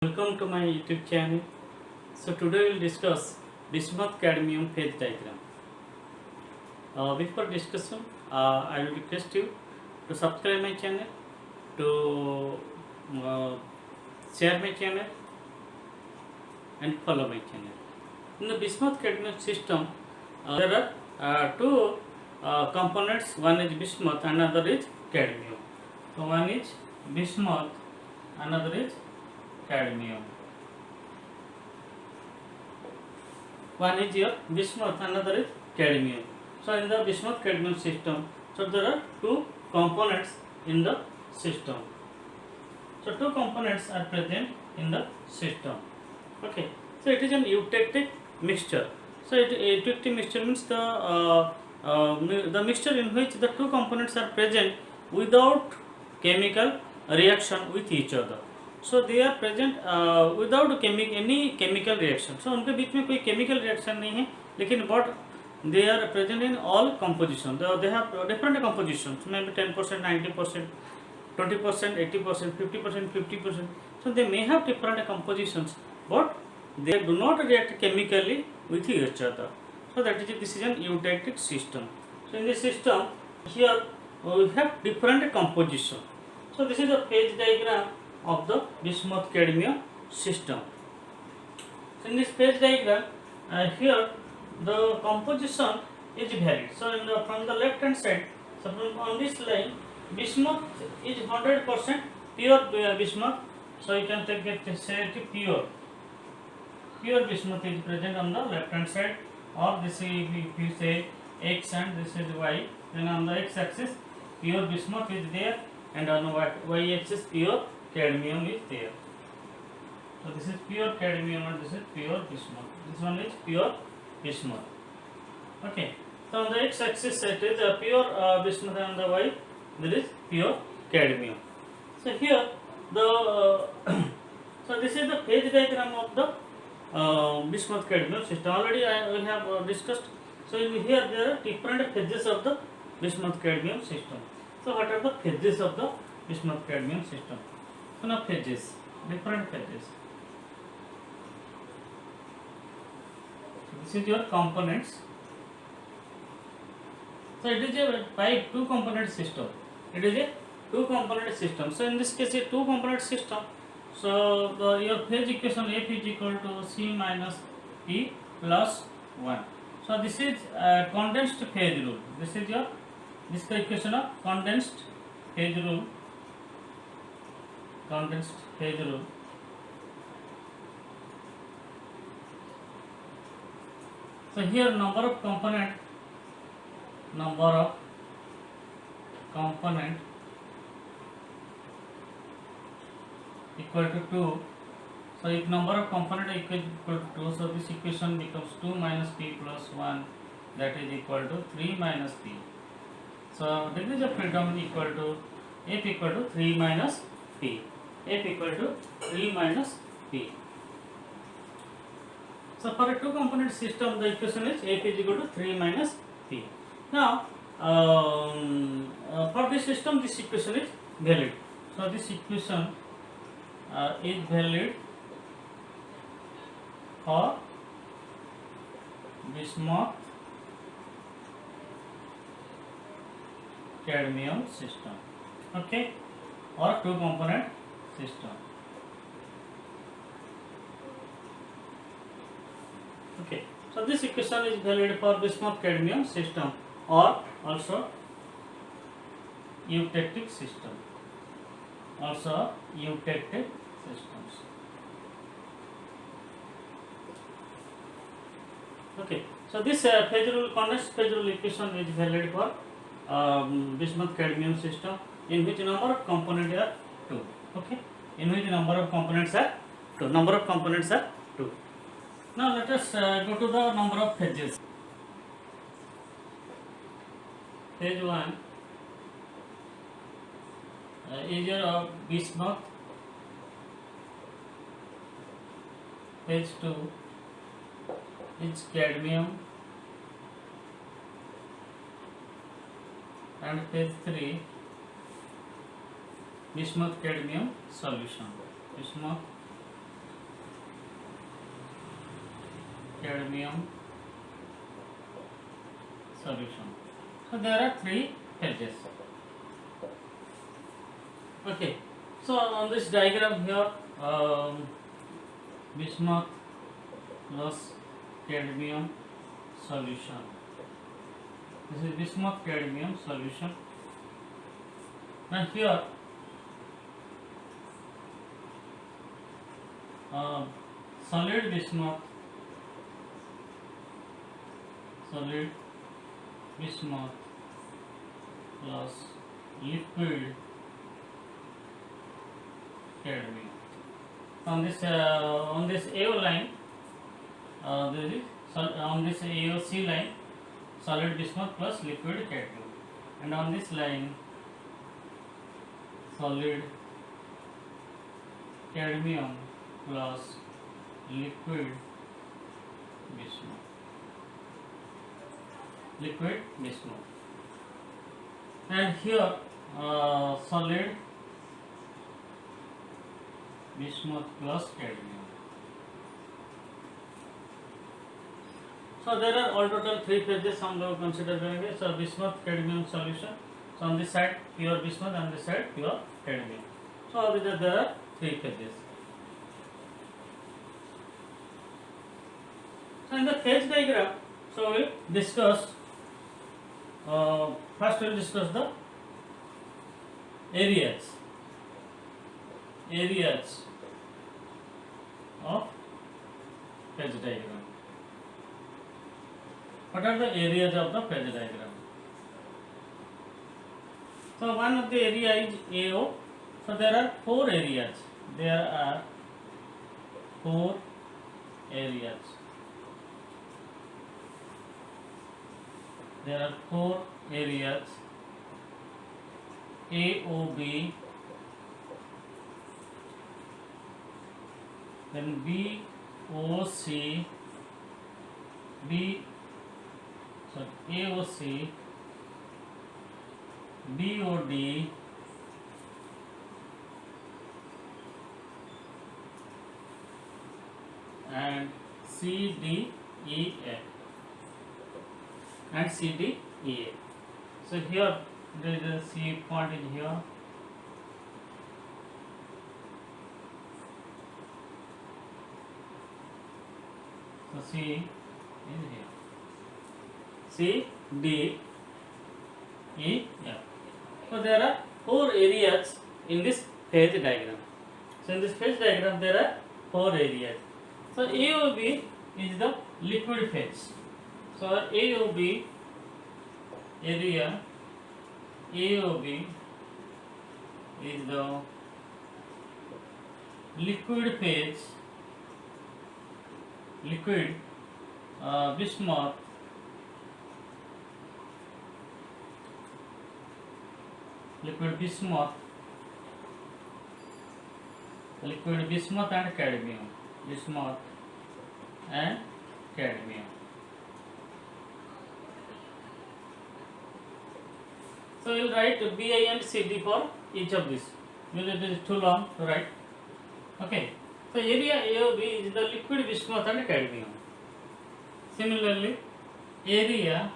Welcome to my YouTube channel. So today we will discuss bismuth cadmium phase diagram. Before discussion, I will request you to subscribe my channel, to uh, share my channel, and follow my channel. In the bismuth cadmium system, there are two components. One is bismuth, another is cadmium. So one is bismuth, another is cadmium. One is your bismuth, another is cadmium. So in the bismuth cadmium system, so there are two components in the system. So two components are present in the system. Okay. So it is an eutectic mixture. So eutectic mixture means the mixture in which the two components are present without chemical reaction with each other. So they are present without any chemical reaction. So उनके बीच में कोई chemical reaction नहीं है, लेकिन but they are present in all composition. They have different compositions, maybe 10%, 90%, 20%, 80%, 50%, 50%. So they may have different compositions, but they do not react chemically with each other. So that is this is an eutectic system. So in this system, here we have different composition. So this is the phase diagram of the bismuth cadmium system. So in this phase diagram, here the composition is varied. So from the left hand side, so on this line, bismuth is 100% pure bismuth. So you can take it, say it pure bismuth is present on the left hand side, or this is, if you say x and this is y, then on the x axis pure bismuth is there, and on y axis pure cadmium is there. So this is pure cadmium and this is pure bismuth. This one is pure bismuth. Okay. So on the x axis it is pure bismuth, and on the y there is pure cadmium. So here the so this is the phase diagram of the bismuth cadmium system. Already we have discussed. So here there are different phases of the bismuth cadmium system. So what are the phases of the bismuth cadmium system? So now phases, different phases. So this is your components. So it is a two component system. It is a two component system. So in this case a two component system. So your phase equation F is equal to C minus P plus 1. So this is condensed phase rule. This is your equation of condensed phase rule. Condensed phase rule. So here number of component equal to 2. So if number of component equal to 2, so this equation becomes 2 minus p plus 1, that is equal to 3 minus p. So degrees of freedom equal to F equal to 3 minus p. F equal to 3 minus p. So for a two component system, the equation is F is equal to 3 minus p. Now for this system, this equation is valid. So this equation is valid for bismuth cadmium system, okay, or two component system. Okay, so this equation is valid for bismuth cadmium system or also eutectic system. Also eutectic systems. Okay, so this phase rule, condensed phase rule equation is valid for bismuth cadmium system, in which number of components are 2. Okay, in which number of components are 2. Number of components are 2. Now let us go to the number of phases. Phase 1 is your bismuth. Phase 2 is cadmium, and phase 3 bismuth cadmium solution. Bismuth cadmium solution. So there are three phases. Okay. So on this diagram here, bismuth plus cadmium solution. This is bismuth cadmium solution. And here solid bismuth plus liquid cadmium. On this AO line, there is on this AOC line, solid bismuth plus liquid cadmium, and on this line, solid cadmium plus liquid bismuth. And here solid bismuth plus cadmium. So there are all total three phases हम लोग consider करेंगे. So bismuth cadmium solution. So on this side pure bismuth, on this side pure cadmium. So there are three phases. So in the phase diagram, so we discussed. First we will discuss the areas of phase diagram. What are the areas of the phase diagram? So one of the area is AO. So there are four areas. There are four areas. There are four areas: AOB, then BOC, AOC, BOD, and CDEA. And CDEA. So here there is a C point in here. So C is here. C, D, E, F. So there are four areas in this phase diagram. So in this phase diagram there are four areas. So AOB is the liquid phase. So AOB area, AOB is the liquid phase, liquid bismuth and cadmium, So we will write BI and CD for each of these. Because it is too long to write. Okay. So area AOB is the liquid bismuth and cadmium. Similarly, area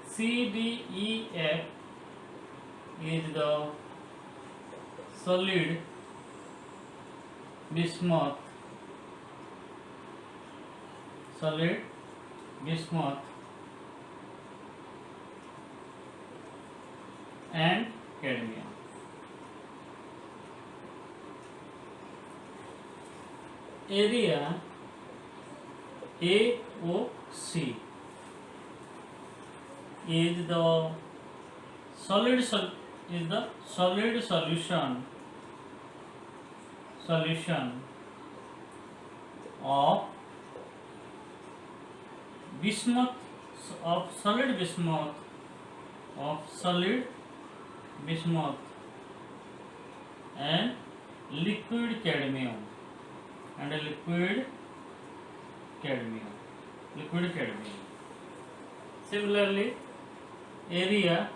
CDEF is the solid bismuth and cadmium. Area AOC is the solid solution of solid bismuth and liquid cadmium Similarly, area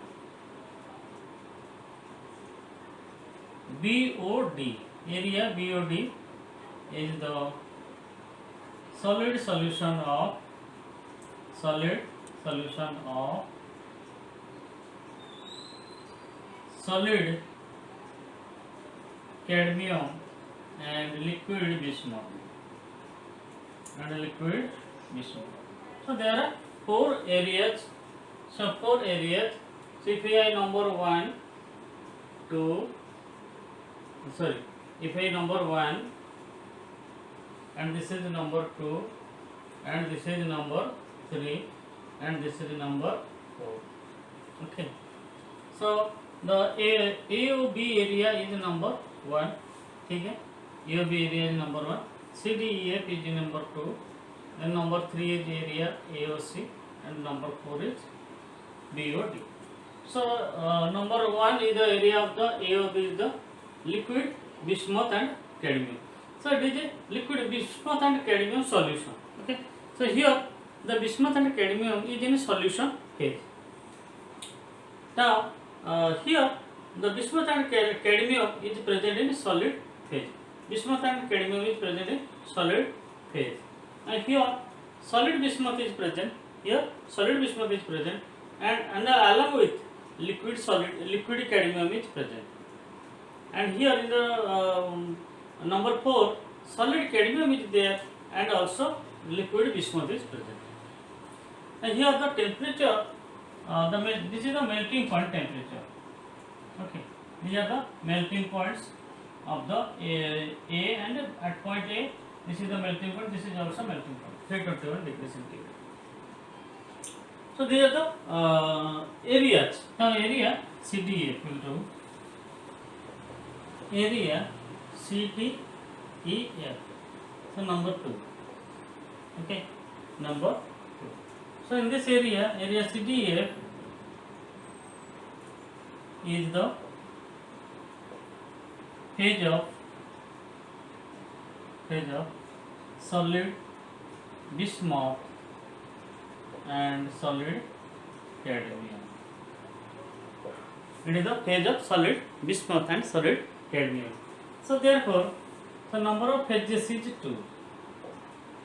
BOD is the solid solution of solid solid cadmium and liquid bismuth. So there are four areas. So if I number 1, 2, sorry, if I number 1 and this is number 2 and this is number 3 and this is number 4. Okay. So the AOB area is number 1. Okay. AOB area is number 1. CDEF is number 2. Then number 3 is area AOC and number 4 is BOD. So number 1 is the area of the AOB is the liquid bismuth and cadmium. So it is a liquid bismuth and cadmium solution. Okay. So here the bismuth and cadmium is in a solution phase. Now here the bismuth and cadmium is present in solid phase. Bismuth and cadmium is present in solid phase. And here solid bismuth is present. Here solid bismuth is present, and along with liquid cadmium is present. And here in the number 4, solid cadmium is there, and also liquid bismuth is present. And here the temperature, this is the melting point temperature. Okay, these are the melting points of the A and at point A, this is the melting point, this is also melting point, 321 degrees centigrade. So these are the areas. Now area CDEF will do. Area CDEF. So number 2. Okay, number 2. So in this area CDEF is the phase of solid bismuth and solid cadmium. It is the phase of solid bismuth and solid cadmium. So therefore, the number of phases is 2.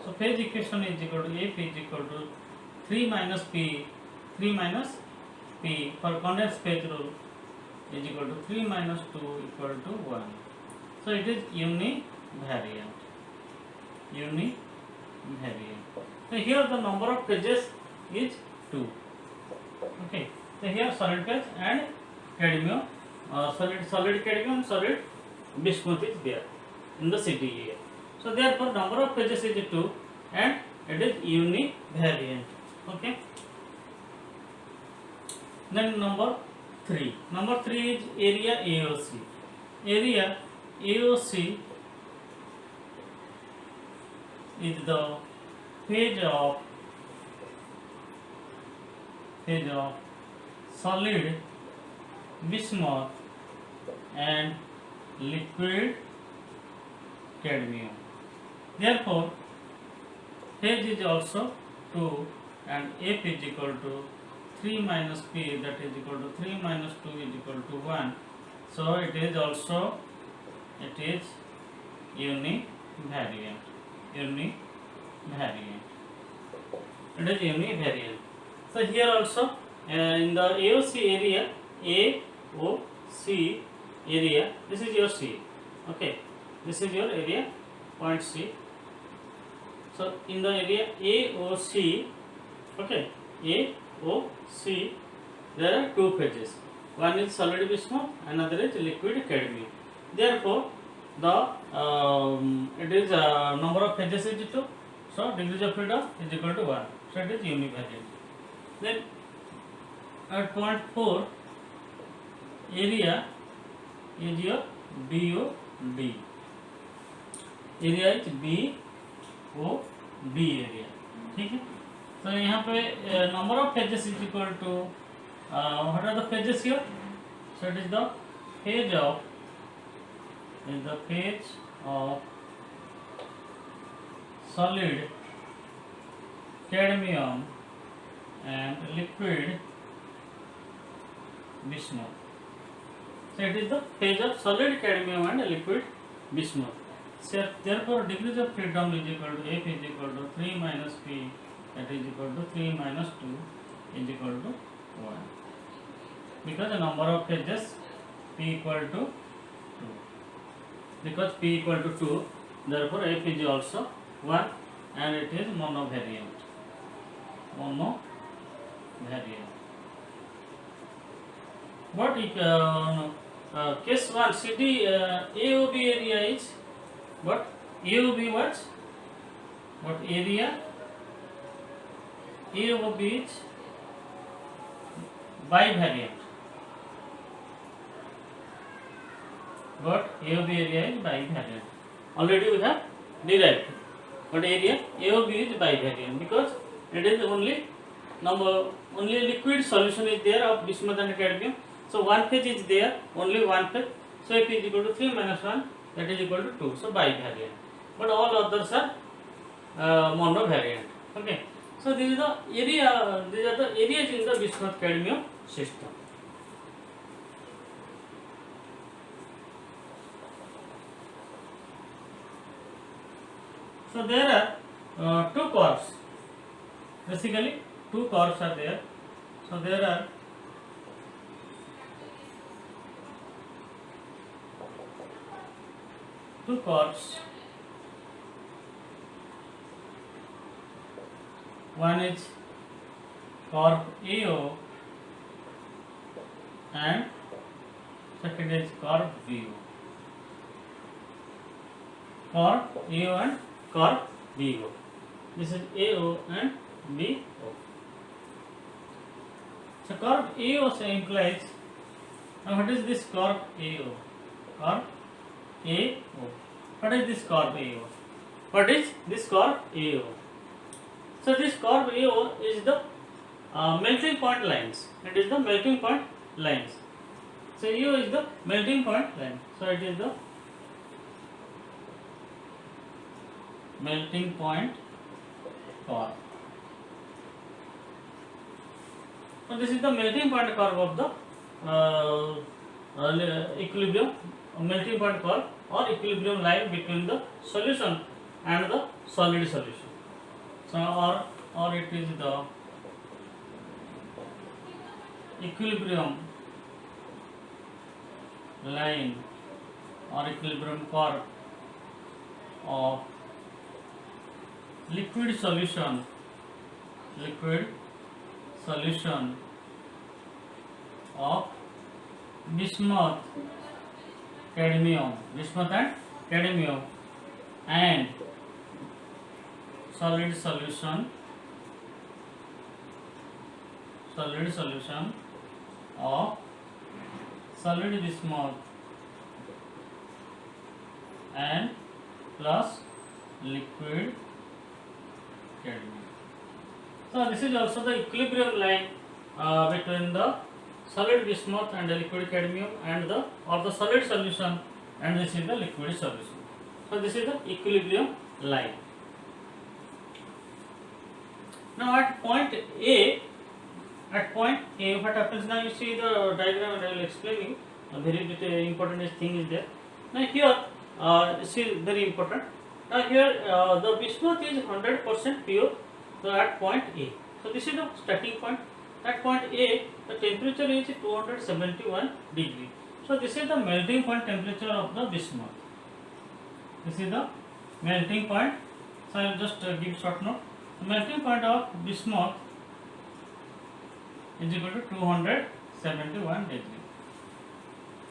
So phase equation is equal to F is equal to 3 minus P for condensed phase rule is equal to 3 minus 2 equal to 1. So it is univariant. So here the number of phases is 2. Okay. So here solid phase and cadmium, solid cadmium, solid bismuth is there in the CDEF. So therefore number of phases is 2 and it is univariant. Okay. Then number 3. Number 3 is area AOC. Area AOC is the phase of solid bismuth and liquid cadmium. Therefore, phase is also 2 and F is equal to 3 minus P, that is equal to 3 minus 2 is equal to 1. So it is also univariant. It is univariant. So here also in the AOC area, this is your C. Okay, this is your area point C. So in the area AOC, okay, AOC, there are 2 phases. One is solid bismuth, another is liquid cadmium. Therefore, the it is number of phases is 2. So degrees of freedom is equal to 1. So it is univariant. Then at point 4, area is your BOD. Area is BOD area. ठीक है. So यहाँ पे number of phases is equal to what are the phases here? So it is the phase of solid cadmium and liquid bismuth. So it is the phase of solid cadmium and liquid bismuth. So therefore degrees of freedom is equal to F is equal to 3 minus P, that is equal to 3 minus 2 is equal to 1, because the number of phases P equal to 2, because P equal to 2, therefore F is also 1 and it is monovariant. But if case 1 CD AOB area is what? AOB what? What area? AOB is bivariant. But AOB area is bivariant. Already we have derived. But area AOB is bivariant because it is only liquid solution is there of bismuth and cadmium. So one phase is there, only one phase. So F is equal to 3 minus 1, that is equal to 2. So bivariant. But all others are monovariant. Okay. So these are the areas in the bismuth cadmium system. So there are two cores. Basically, two cores are there. So there are two cores. One is core AO and second is core BO. Core AO and core BO. This is AO and BO. So core AO implies. Now what is this core AO? Core AO. What is this core AO? What is this core AO? So this core AO is the melting point lines. It is the melting point lines. So AO is the melting point line. So it is the melting point core. So this is the melting point core of the equilibrium melting point core or equilibrium line between the solution and the solid solution. So or it is the equilibrium line or equilibrium core of liquid solution of bismuth and cadmium and solid solution of solid bismuth and plus liquid cadmium. So this is also the equilibrium line between the solid bismuth and the liquid cadmium and the solid solution, and this is the liquid solution. So this is the equilibrium line. Now at point A, what happens now? You see the diagram, and I will explain you. A very important thing is there. Now here, see very important. Now here the bismuth is 100% pure. So at point A, so this is the starting point. At point A, the temperature is 271 degree. So this is the melting point temperature of the bismuth. This is the melting point. So I will just give short note. The melting point of bismuth is equal to 271 degree.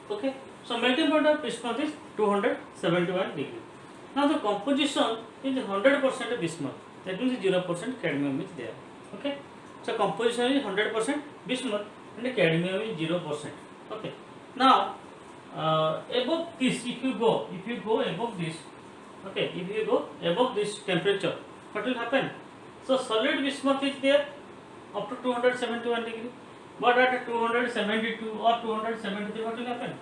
Okay. So melting point of bismuth is 271 degree. Now the composition is 100% bismuth. That means 0% cadmium is there. Okay. So composition is 100% bismuth and cadmium is 0%. Okay. Now above this, if you go above this, okay, if you go above this temperature, what will happen? So solid bismuth is there up to 271 degree, but at 272 or 273, what will happen?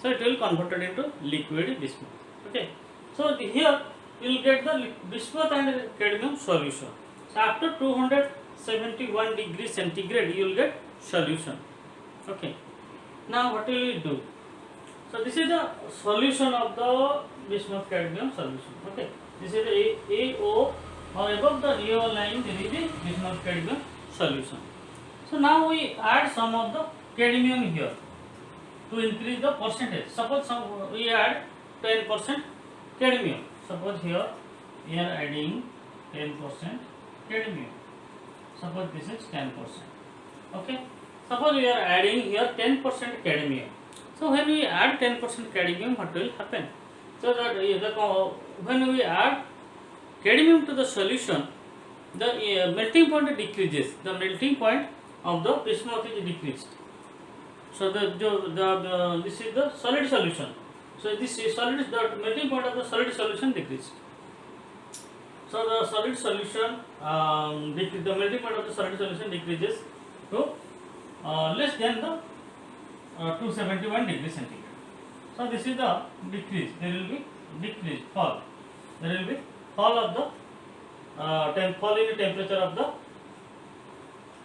So it will converted into liquid bismuth. Okay. So here you will get the bismuth and cadmium solution. So after 271 degree centigrade, you will get solution. Okay. Now what will you do? So this is the solution of the bismuth cadmium solution. Okay, this is the AO or above the AO line there is the bismuth cadmium solution. So now we add some of the cadmium here to increase the percentage. Suppose we add 10% cadmium. Suppose here we are adding 10% cadmium. Suppose this is 10%. Okay. Suppose we are adding here 10% cadmium. So when we add 10% cadmium, what will happen? So that when we add cadmium to the solution, the melting point decreases. The melting point of the bismuth is decreased. So this is the solid solution. So this is solid. The melting point of the solid solution decreased. So the solid solution, the melting point of the solid solution decreases to less than the 271 degrees centigrade. So this is the decrease. There will be decrease, fall. There will be fall of the fall in the temperature of the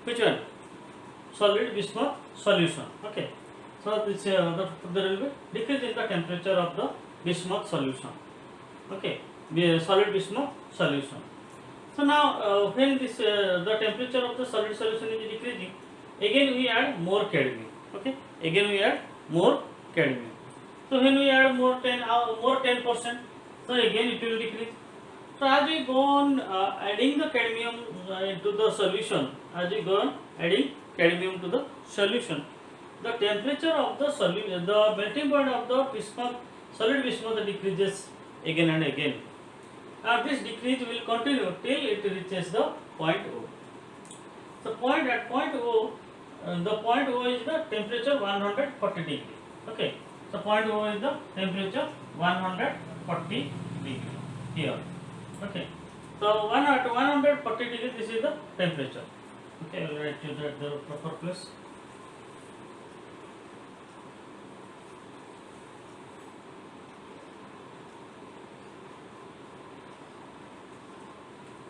which one? Solid bismuth solution. Okay. So this there will be decrease in the temperature of the bismuth solution. Okay. The solid bismuth solution. So now when this the temperature of the solid solution is decreasing, again we add more cadmium. Okay. Again we add more cadmium. So when we add more 10%, so again it will decrease. So as we go on adding the cadmium into the solution, as we go on adding cadmium to the solution, the temperature of the solution, the melting point of the bismuth, solid bismuth decreases again and again. This decrease will continue till it reaches the point O. So at point O, the point O is the temperature 140 degree. Okay. So point O is the temperature 140 degree here. Okay. So at 140 degree, this is the temperature. Okay, I will write you that the proper place.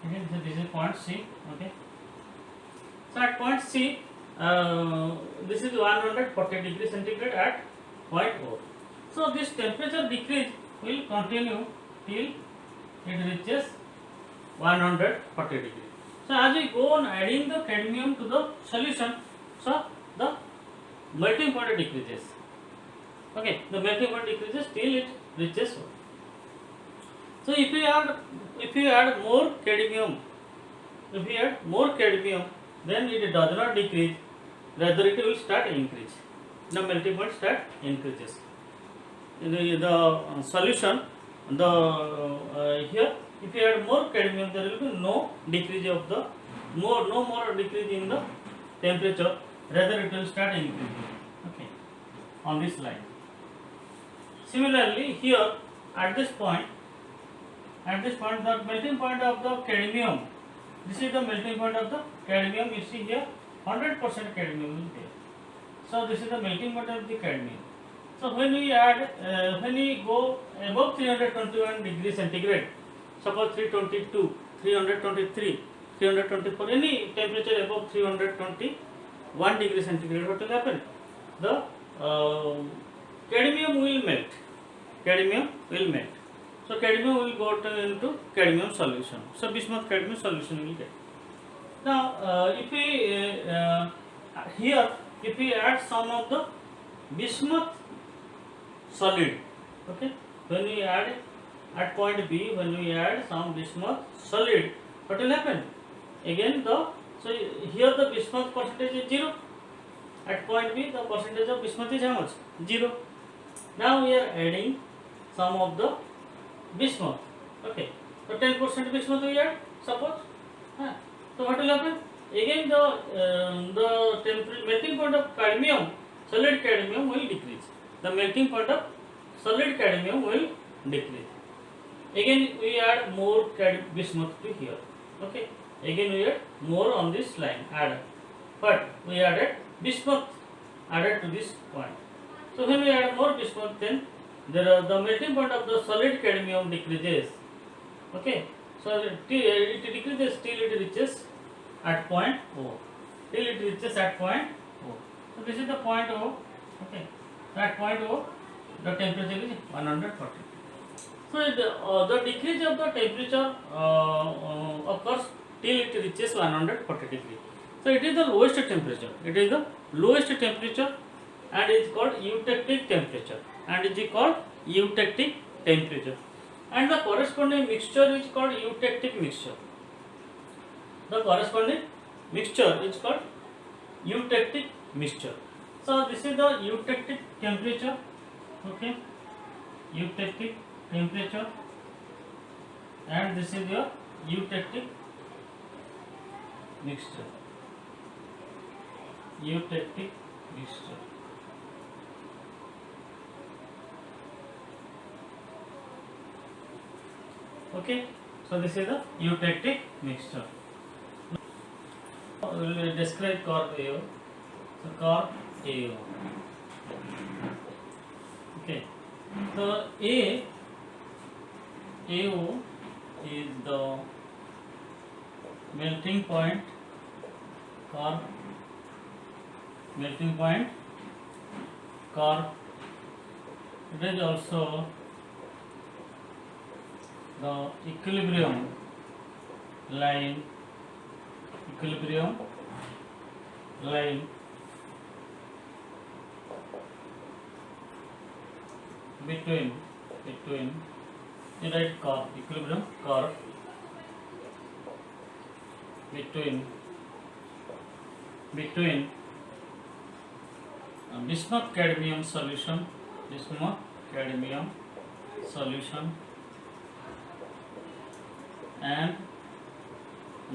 Okay, so this is point C. Okay. So at point C, this is 140 degree centigrade at point O. So this temperature decrease will continue till it reaches 140 degree. So as we go on adding the cadmium to the solution, so the melting point decreases. Okay, the melting point decreases till it reaches 1. So if we add more cadmium, then it does not decrease, rather it will start increase. The melting point start increases. The solution, here if you add more cadmium, there will be no decrease of the no more decrease in the temperature, rather it will start increasing. Okay, on this line. Similarly, here at this point, the melting point of the cadmium. This is the melting point of the cadmium. You see here, 100% cadmium is there. So this is the melting point of the cadmium. So when we add, when we go above 321 degrees centigrade, suppose 322, 323, 324, any temperature above 321 degrees centigrade, what will happen? The cadmium will melt. Cadmium will melt. So cadmium will go into cadmium solution. So bismuth cadmium solution will get. Now if we here if we add some of the bismuth solid, okay, when we add at point B, when we add some bismuth solid, what will happen? Again so here the bismuth percentage is 0. At point B, the percentage of bismuth is how much? 0. Now we are adding some of the bismuth. Okay, so 10% bismuth we add, suppose. So what will happen? Again the melting point of cadmium, solid cadmium will decrease. The melting point of solid cadmium will decrease. Again we add more bismuth to here. Okay, again we add more on this line added, but we added bismuth added to this point. So when we add more bismuth, then the melting point of the solid cadmium decreases. Okay, so it decreases till it reaches at point O. Till it reaches at point O. So this is the point O. Okay, so at point O, the temperature is 140. So the decrease of the temperature occurs till it reaches 140 degree. So it is the lowest temperature. It is the lowest temperature and is called eutectic temperature and is called eutectic temperature. And the corresponding mixture is called eutectic mixture. The corresponding mixture is called eutectic mixture. So this is the eutectic temperature. Okay, eutectic temperature, and this is your eutectic mixture. Eutectic mixture. Okay, so this is the eutectic mixture. We will describe cork AO. So cork AO. Okay, so AO is the melting point, cork melting point, cork. It is also the equilibrium line, between you write cork, equilibrium cork between bismuth cadmium solution, and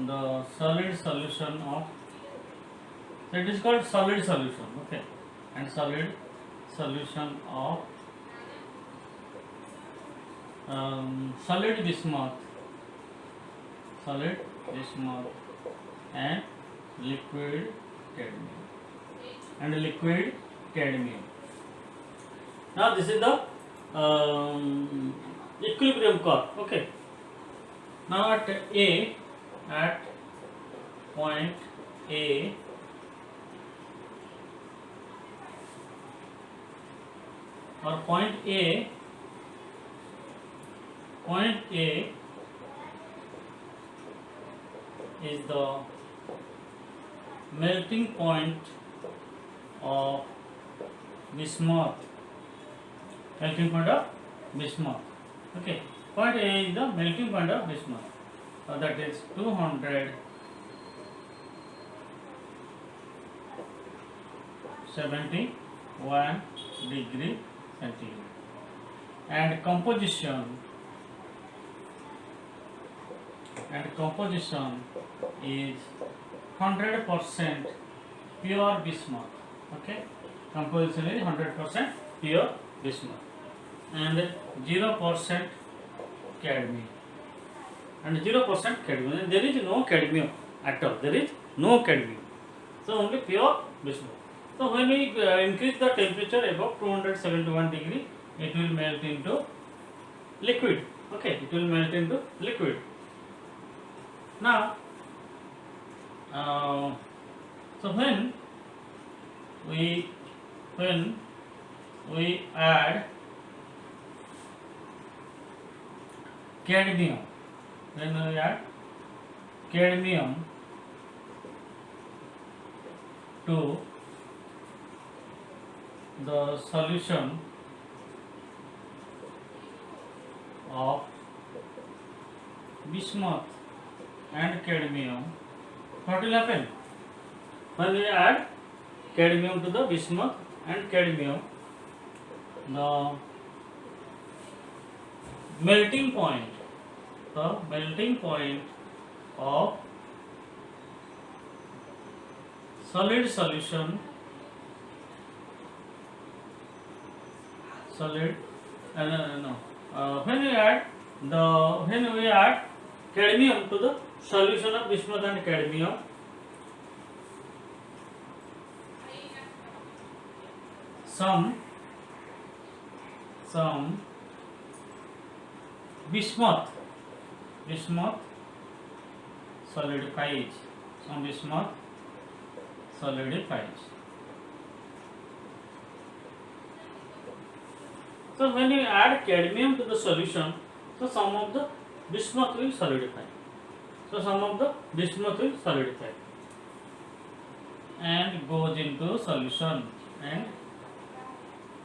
the solid solution of, so it is called solid solution. Okay, and solid solution of solid bismuth and liquid cadmium. Now this is the equilibrium cork. Okay, now at point A, or point A is the melting point of bismuth. Okay, point A is the melting point of bismuth. That is 271 degree centigrade, and composition is 100% pure bismuth. Okay, composition is 100% pure bismuth and 0% cadmium. And 0% cadmium. There is no cadmium at all. So only pure bismuth. So when we increase the temperature above 271 degree, it will melt into liquid. Okay, it will melt into liquid. Now, so when we add cadmium, to the solution of bismuth and cadmium, what will happen? When we add cadmium to the bismuth and cadmium, the melting point of solid solution, when we add cadmium to the solution of bismuth and cadmium, some bismuth solidifies. So when you add cadmium to the solution, So some of the bismuth will solidify. So some of the bismuth will solidify and goes into solution and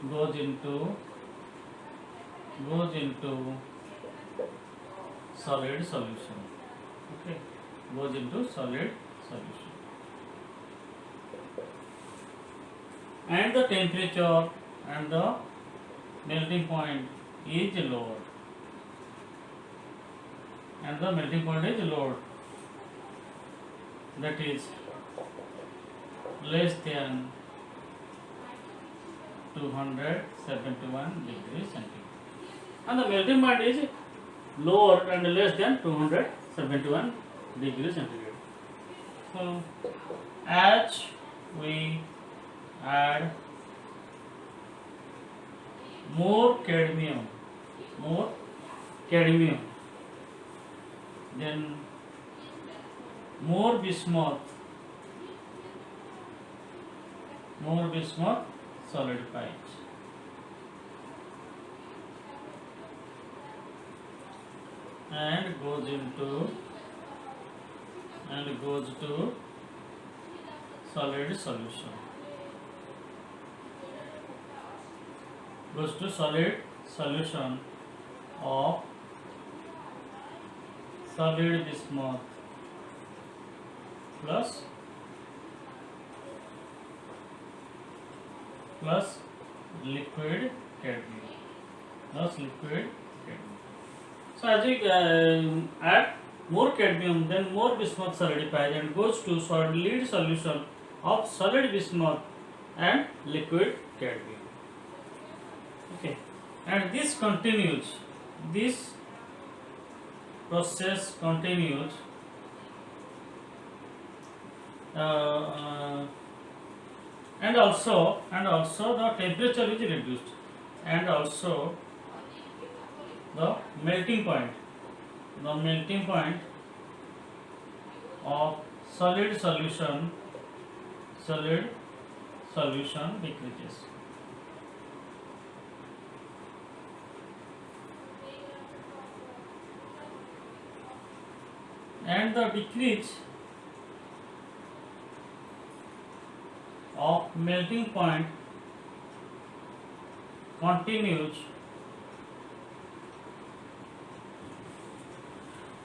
goes into solid solution. Okay, goes into solid solution. And the temperature and the melting point is lower. And the melting point is lower. That is less than 271 degrees centigrade. And the melting point is lower and less than 271 degrees centigrade. So, as we add more cadmium, then more bismuth solidifies. And goes to solid solution. Goes to solid solution of solid bismuth plus liquid cadmium. So as we add more cadmium, then more bismuth solidifies and goes to solid solution of solid bismuth and liquid cadmium. Okay, and this process continues and also the temperature is reduced, and also the melting point of solid solution decreases. And the decrease of melting point continues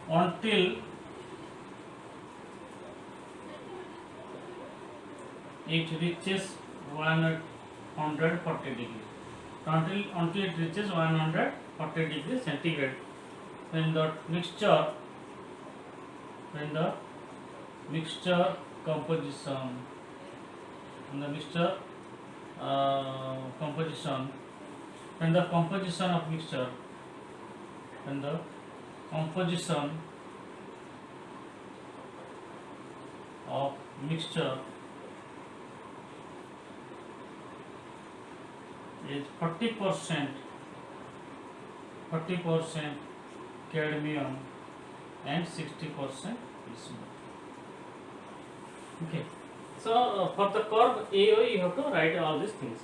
until it reaches 140 degrees. Until it reaches 140 degrees centigrade, when the mixture composition of mixture is 40% cadmium and 60% bismuth. Okay, so for the curve AO you have to write all these things.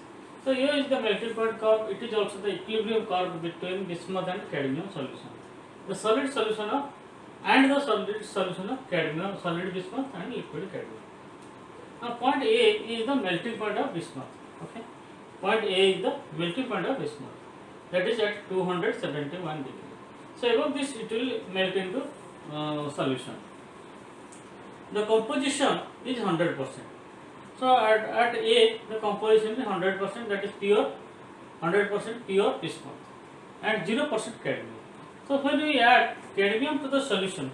So here is the melting point curve. It is also the equilibrium curve between bismuth and cadmium solution. The solid solution of cadmium, solid bismuth and liquid cadmium. Now point A is the melting point of bismuth. Okay, point A is the melting point of bismuth. That is at 271 degrees. So above this it will melt into solution. The composition is 100%. So at A the composition is 100%, that is 100% pure bismuth and 0% cadmium. So when we add cadmium to the solution,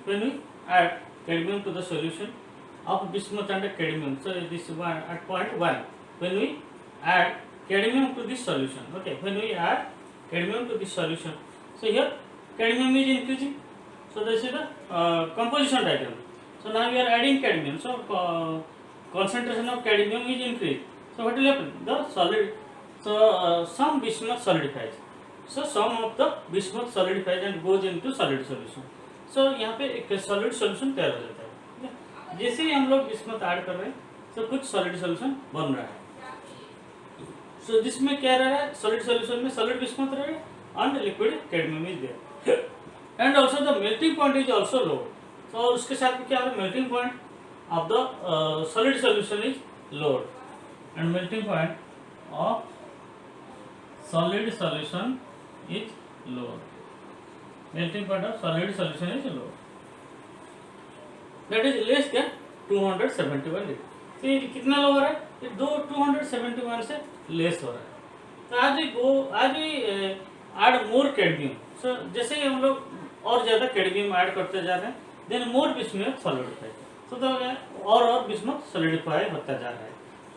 of bismuth and cadmium, so this one at point 1, when we add cadmium to this solution, okay, when we add cadmium to this solution, so here cadmium is increasing. So this is the composition diagram. So now we are adding cadmium. So concentration of cadmium is increased. So what will happen? The solid. So some bismuth solidifies. So some of the bismuth solidifies and goes into solid solution. So यहाँ पे एक solid solution तैयार हो जाता है. जैसे ही हम लोग bismuth ऐड कर रहे हैं, तो कुछ solid solution बन रहा है. So जिसमें क्या रह रहा है? Solid solution में solid bismuth रह रहा है and liquid cadmium is there. And also the melting point is also low. तो उसके साथ में क्या है, melting point of the solid solution is lower, and melting point of solid solution is lower, melting point of solid solution is lower, that is less than 271 degree. तो ये कितना लो हो रहा है, ये 271 से लेस हो रहा है। तो आज भी ऐड मोर कैडमियम। सो जैसे ही हम लोग और ज़्यादा कैडमियम ऐड करते जा रहे हैं, then more bismuth solidify, so तो और बिस्मथ सॉलिडिफाई होता जा रहा है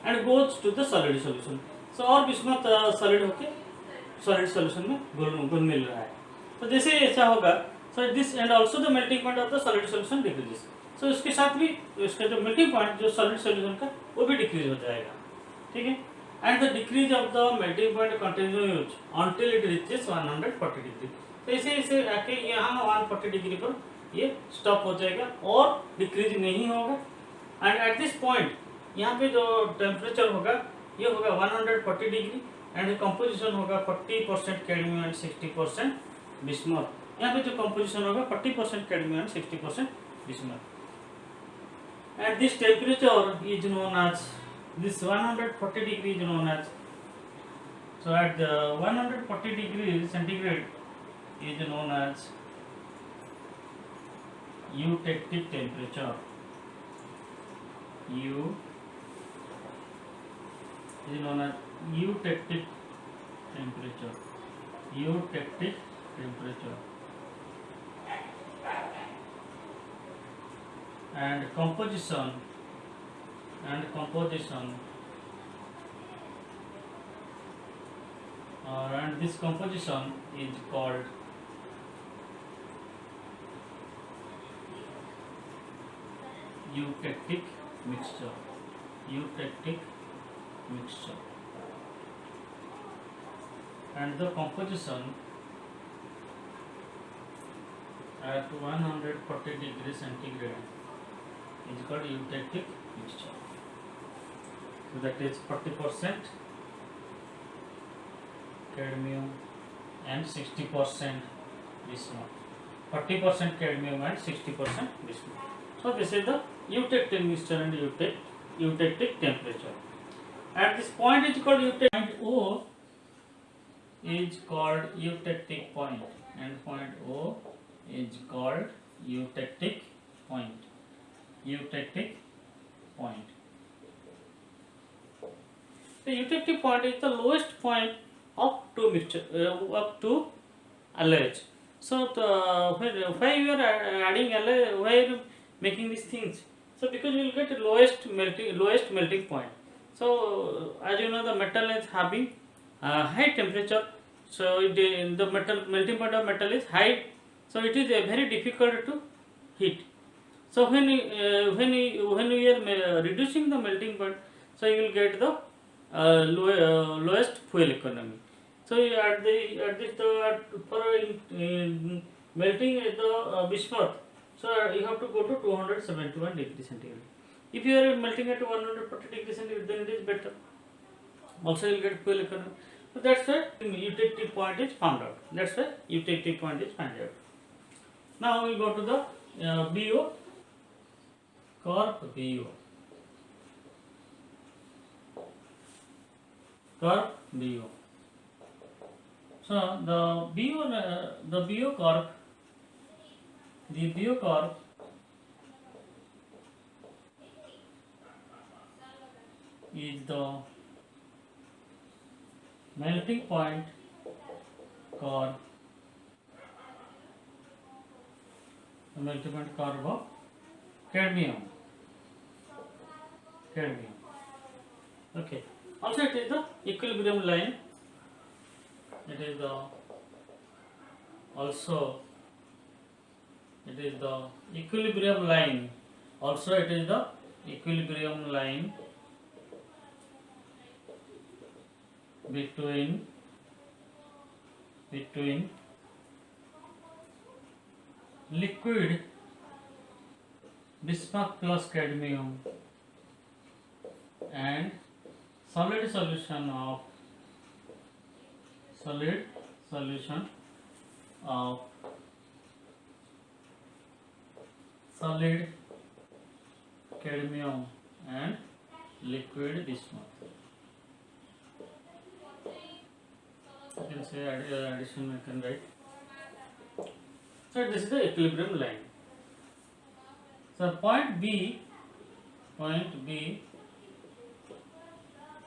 and goes to the solid solution. So और बिस्मथ सॉलिड होके सॉलिड सॉल्यूशन में घुल मिल रहा है। तो जैसे ऐसा होगा, so this and also the melting point of the solid solution decreases. So इसके साथ भी इसका जो मेल्टिंग पॉइंट जो सॉलिड सॉल्यूशन का वो भी डिक्रीज हो जाएगा, ठीक है। And the decrease of the melting point continues until it reaches 140 degree. तो ऐसे ऐसे आके यहाँ 140 डिग्री पर ये स्टॉप हो जाएगा और डिक्रीज नहीं होगा। एंड एट दिस पॉइंट यहाँ पे जो टेम्परेचर होगा ये होगा 140 डिग्री एंड कंपोजिशन होगा 40% कैडमियम एंड 60% बिस्मथ। यहाँ पे जो कंपोजिशन होगा 40% cadmium and 60% bismuth. And this temperature is known as, this 140 degree is known as, so at the 140 degree centigrade is known as eutectic temperature. U is known as eutectic temperature. Eutectic temperature. And composition and this composition is called eutectic mixture. Eutectic mixture. And the composition at 140 degrees centigrade is called eutectic mixture. So that is 40% cadmium and 60% bismuth. 40% cadmium and 60% bismuth. So this is the eutectic mixture and eutectic temperature. At this point is called eutectic point O is called eutectic point, and point O is called eutectic point. Eutectic point. The eutectic point is the lowest point of two mixture up to alloys. So why you are adding alloy? Why are you making these things? So because you will get lowest melting point. So as you know, the metal is having high temperature. So the metal melting point of metal is high. So it is very difficult to heat. So when we are reducing the melting point, so you will get the lowest fuel economy. So for melting the bismuth, so you have to go to 271 degrees centigrade. If you are melting at 140 degrees centigrade, then it is better. Also you will get fuel economy. So that's why eutectic point is found out. That's why eutectic point is found out. Now we go to the BO, corp BO. Corp BO. So the BO corp is the melting point corp, the melting point corp of cadmium. Okay. Also it is the equilibrium line. It is the equilibrium line. Also it is the equilibrium line between liquid bismuth plus cadmium and solid solution of solid cadmium and liquid bismuth. You can say addition, you can write. So this is the equilibrium line. So point B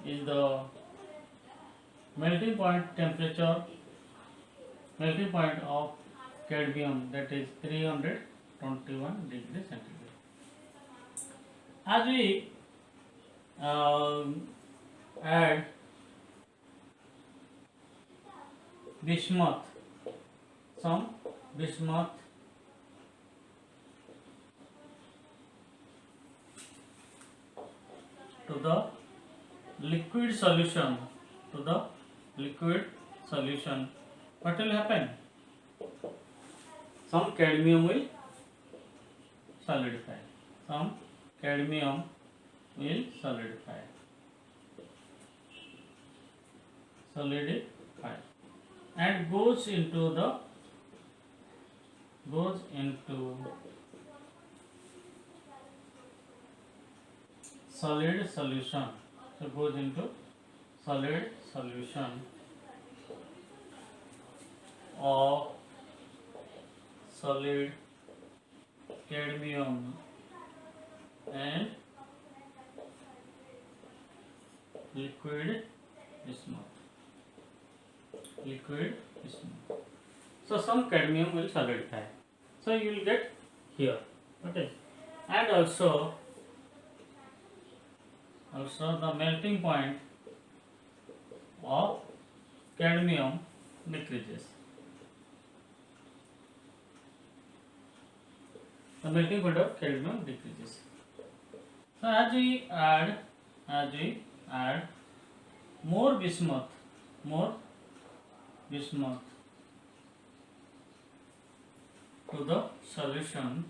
is the melting point temperature, melting point of cadmium, that is 321 degrees centigrade. As we add bismuth, some bismuth to the liquid solution, what will happen? Some cadmium will solidify. And goes into solid solution. So goes into solid solution of solid cadmium and liquid bismuth. So some cadmium will solidify. So you will get here. Okay. And also the melting point of cadmium decreases. So as we add more bismuth to the solution,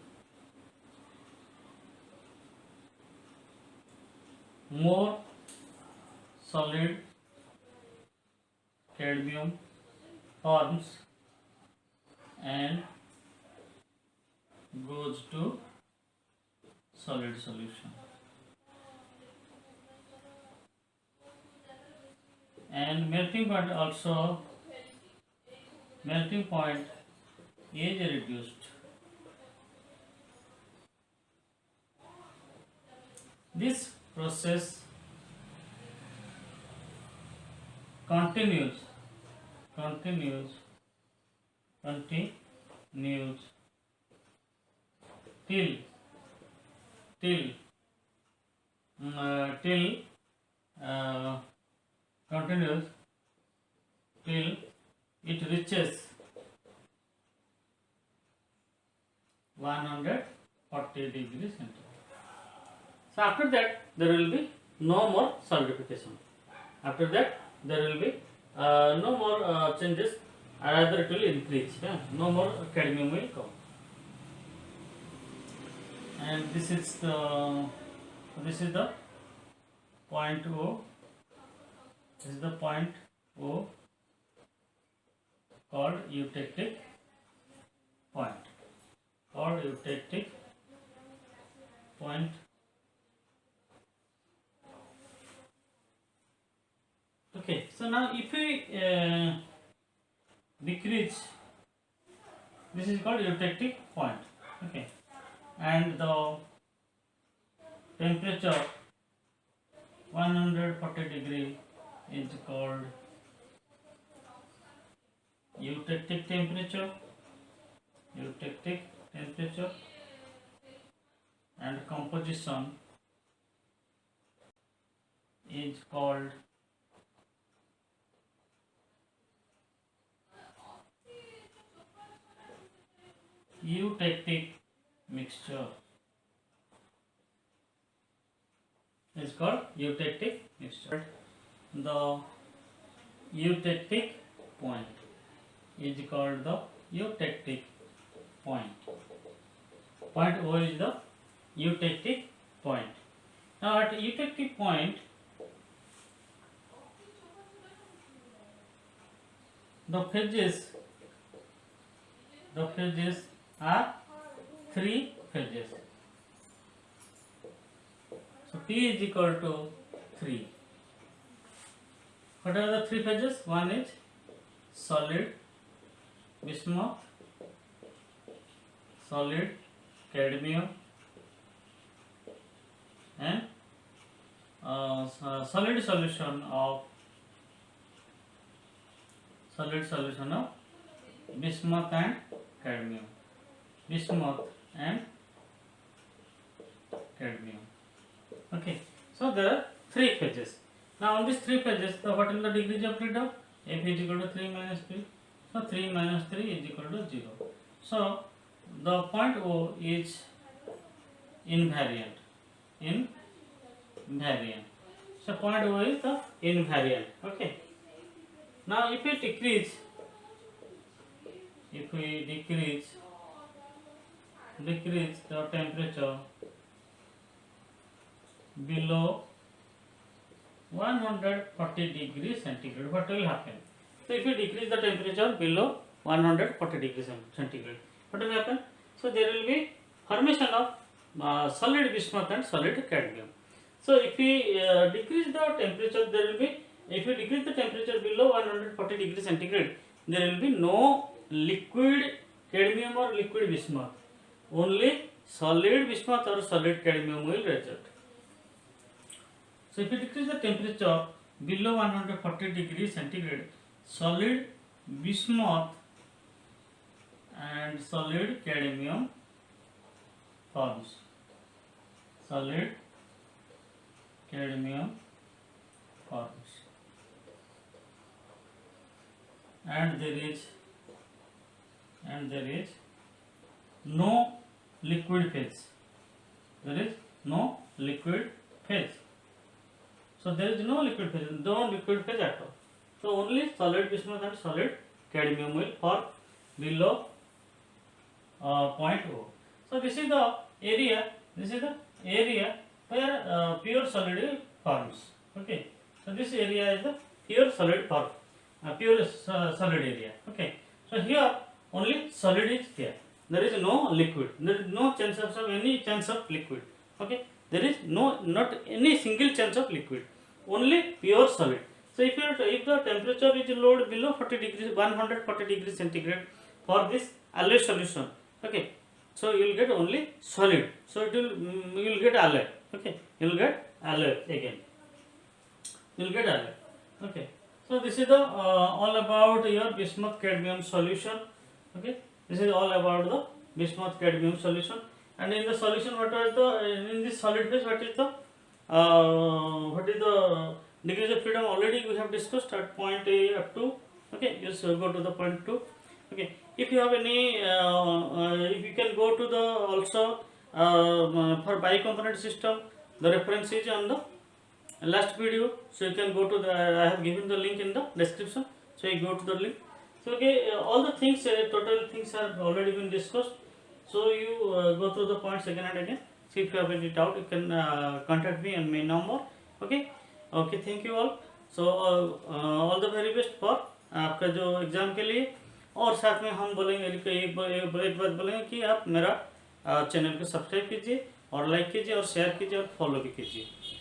more solid cadmium forms and goes to solid solution. And melting point is reduced. This process continues till it reaches 140 degrees centigrade. So after that there will be no more solidification. After that there will be no more changes, rather it will increase. Yeah? No more cadmium will come. And this is the point O. This is the point O called eutectic point. Okay, so now if we decrease, this is called eutectic point. Okay, and the temperature 140 degree is called eutectic temperature, and composition is called eutectic mixture. It's called eutectic mixture. The eutectic point is called the eutectic point. Point O is the eutectic point. Now at eutectic point, the phases are 3 phases. So P is equal to 3. What are the 3 phases? One is solid bismuth, solid cadmium, and solid solution of bismuth and cadmium. Bismuth and cadmium. Okay. So there are 3 phases. Now on these 3 phases, so what is the degrees of freedom? F is equal to 3 minus P. So 3 minus 3 is equal to 0. So the point O is invariant. So point O is the invariant. Okay. Now if we decrease the temperature below 140 degrees centigrade, what will happen? So if you decrease the temperature below 140 degrees centigrade, what will happen? So there will be formation of solid bismuth and solid cadmium. So if we decrease the temperature, if you decrease the temperature below 140 degrees centigrade, there will be no liquid cadmium or liquid bismuth. Only solid bismuth or solid cadmium will result. So if you decrease the temperature below 140 degrees centigrade, solid bismuth and solid cadmium forms. Solid cadmium forms. And there is no liquid phase. There is no liquid phase. So there is no liquid phase, at all. So only solid bismuth and solid cadmium will form below point O. So this is the area. Where pure solid forms. Okay. So this area is the pure solid form. Solid area. Okay. So here only solid is there. There is no liquid. There is no chance of any chance of liquid. Okay. There is not any single chance of liquid. Only pure solid. So if the temperature is lowered below 140 degrees centigrade for this alloy solution, okay, so you will get only solid. So you will get alloy. Okay, you will get alloy again. You will get alloy. Okay. So this is the all about your bismuth cadmium solution. Okay, this is all about the bismuth cadmium solution. And in the solution, in this solid phase, what is the degrees of freedom? Already we have discussed at point A up to. Okay, you should go to the point 2. Okay, if you have any, if you can go to the also for bicomponent system, the reference is on the last video. So you can go to the, I have given the link in the description. So you go to the link. So okay, all the things, total things have already been discussed. So you go through the points again and again. So if you have any doubt, you can contact me on my number. Okay, thank you all. So all the very best for आपका जो exam के लिए. और साथ में हम बोलेंगे एक बात बोलेंगे कि आप मेरा चैनल को सब्सक्राइब कीजिए और लाइक कीजिए और शेयर कीजिए और फॉलो भी कीजिए.